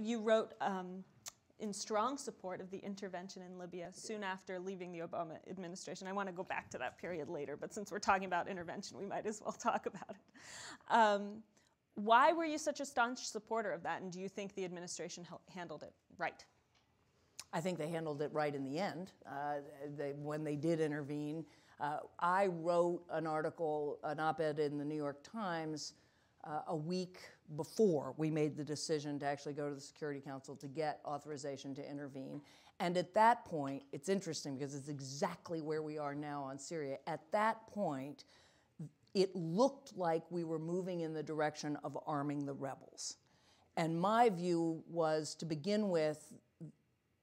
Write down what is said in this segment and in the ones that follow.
you wrote in strong support of the intervention in Libya soon after leaving the Obama administration. I want to go back to that period later, but since we're talking about intervention, we might as well talk about it. Why were you such a staunch supporter of that, and do you think the administration handled it right? I think they handled it right in the end. When they did intervene, I wrote an article, an op-ed in the New York Times a week before we made the decision to actually go to the Security Council to get authorization to intervene. And at that point, it's interesting because it's exactly where we are now on Syria. At that point, it looked like we were moving in the direction of arming the rebels. And my view was, to begin with,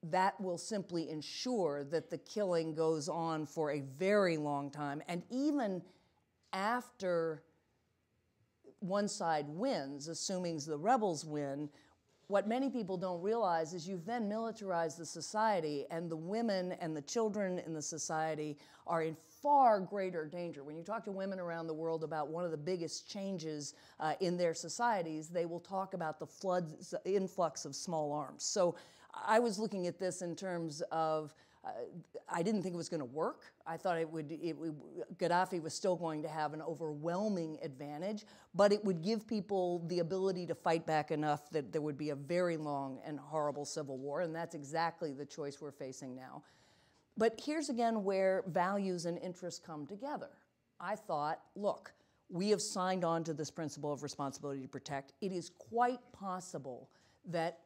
that will simply ensure that the killing goes on for a very long time. And even after one side wins, assuming the rebels win, what many people don't realize is you've then militarized the society, and the women and the children in the society are in far greater danger. When you talk to women around the world about one of the biggest changes in their societies, they will talk about the influx of small arms. So I was looking at this in terms of I didn't think it was going to work. I thought Gaddafi was still going to have an overwhelming advantage, but it would give people the ability to fight back enough that there would be a very long and horrible civil war, and that's exactly the choice we're facing now. But here's again where values and interests come together. I thought, look, we have signed on to this principle of responsibility to protect. It is quite possible that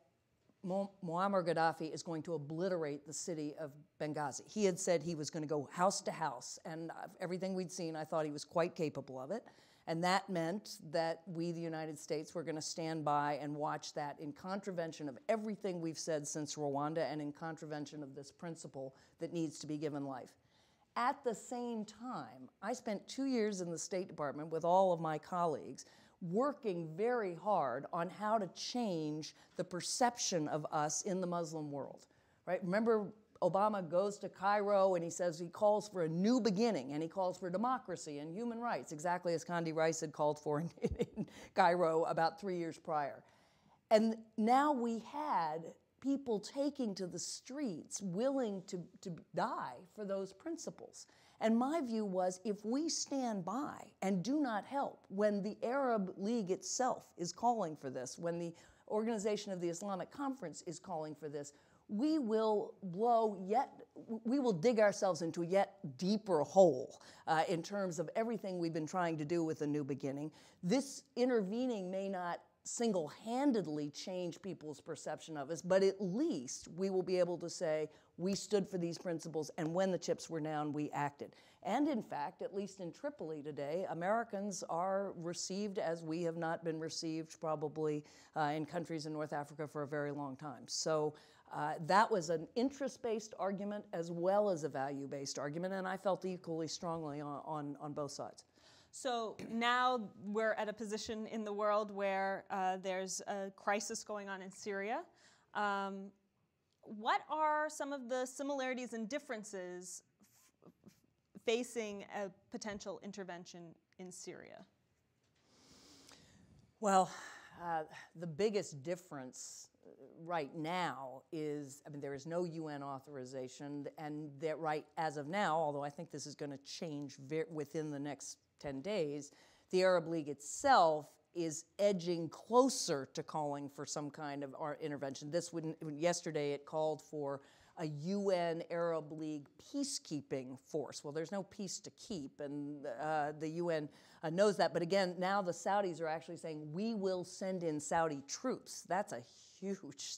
Muammar Gaddafi is going to obliterate the city of Benghazi. He had said he was going to go house to house, and everything we'd seen, I thought he was quite capable of it. And that meant that we, the United States, were going to stand by and watch that in contravention of everything we've said since Rwanda and in contravention of this principle that needs to be given life. At the same time, I spent 2 years in the State Department with all of my colleagues working very hard on how to change the perception of us in the Muslim world, right? Remember, Obama goes to Cairo and he says he calls for a new beginning, and he calls for democracy and human rights, exactly as Condi Rice had called for in Cairo about 3 years prior. And now we had people taking to the streets willing to die for those principles. And my view was, if we stand by and do not help when the Arab League itself is calling for this, when the Organization of the Islamic Conference is calling for this, we will dig ourselves into a yet deeper hole in terms of everything we've been trying to do with a new beginning. This intervening may not single-handedly change people's perception of us, but at least we will be able to say we stood for these principles, and when the chips were down, we acted. And in fact, at least in Tripoli today, Americans are received as we have not been received probably in countries in North Africa for a very long time. So that was an interest-based argument as well as a value-based argument, and I felt equally strongly on both sides. So now we're at a position in the world where there's a crisis going on in Syria. What are some of the similarities and differences facing a potential intervention in Syria? Well, the biggest difference right now is, there is no UN authorization, and that right as of now, although I think this is going to change within the next 10 days, the Arab League itself is edging closer to calling for some kind of intervention. Yesterday it called for a UN Arab League peacekeeping force. Well, there's no peace to keep, and the UN knows that. But again, now the Saudis are actually saying, we will send in Saudi troops. That's a huge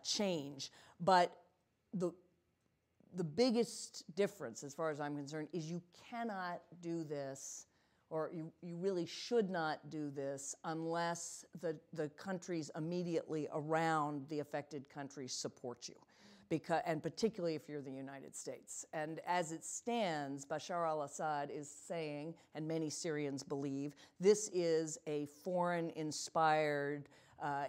change. But the biggest difference, as far as I'm concerned, is you cannot do this, or you really should not do this, unless the countries immediately around the affected countries support you, and particularly if you're the United States. And as it stands, Bashar al-Assad is saying, and many Syrians believe, this is a foreign-inspired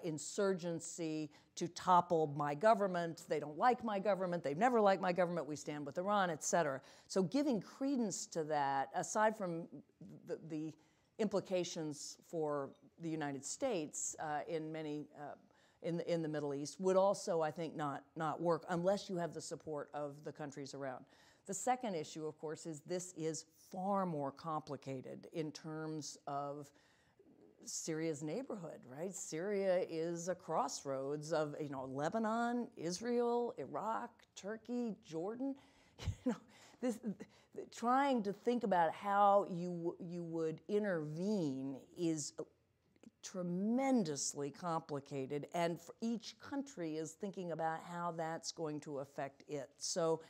insurgency to topple my government. They don't like my government. They've never liked my government. We stand with Iran, et cetera. So giving credence to that, aside from the implications for the United States in many in the Middle East would also, I think, not work unless you have the support of the countries around. The second issue, of course, is this is far more complicated in terms of Syria's neighborhood, right? Syria is a crossroads of, Lebanon, Israel, Iraq, Turkey, Jordan. Trying to think about how you would intervene is tremendously complicated, and for each country is thinking about how that's going to affect it. So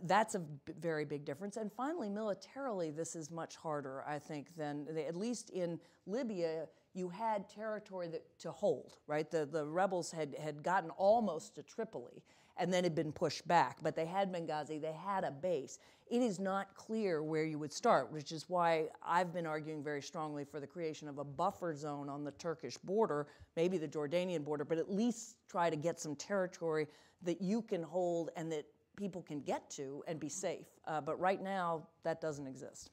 that's a very big difference. And finally, militarily, this is much harder, I think, than, at least in Libya, you had territory to hold, right? The rebels had gotten almost to Tripoli and then had been pushed back, but they had Benghazi, they had a base. It is not clear where you would start, which is why I've been arguing very strongly for the creation of a buffer zone on the Turkish border, maybe the Jordanian border, but at least try to get some territory that you can hold and that people can get to and be safe. But right now, that doesn't exist.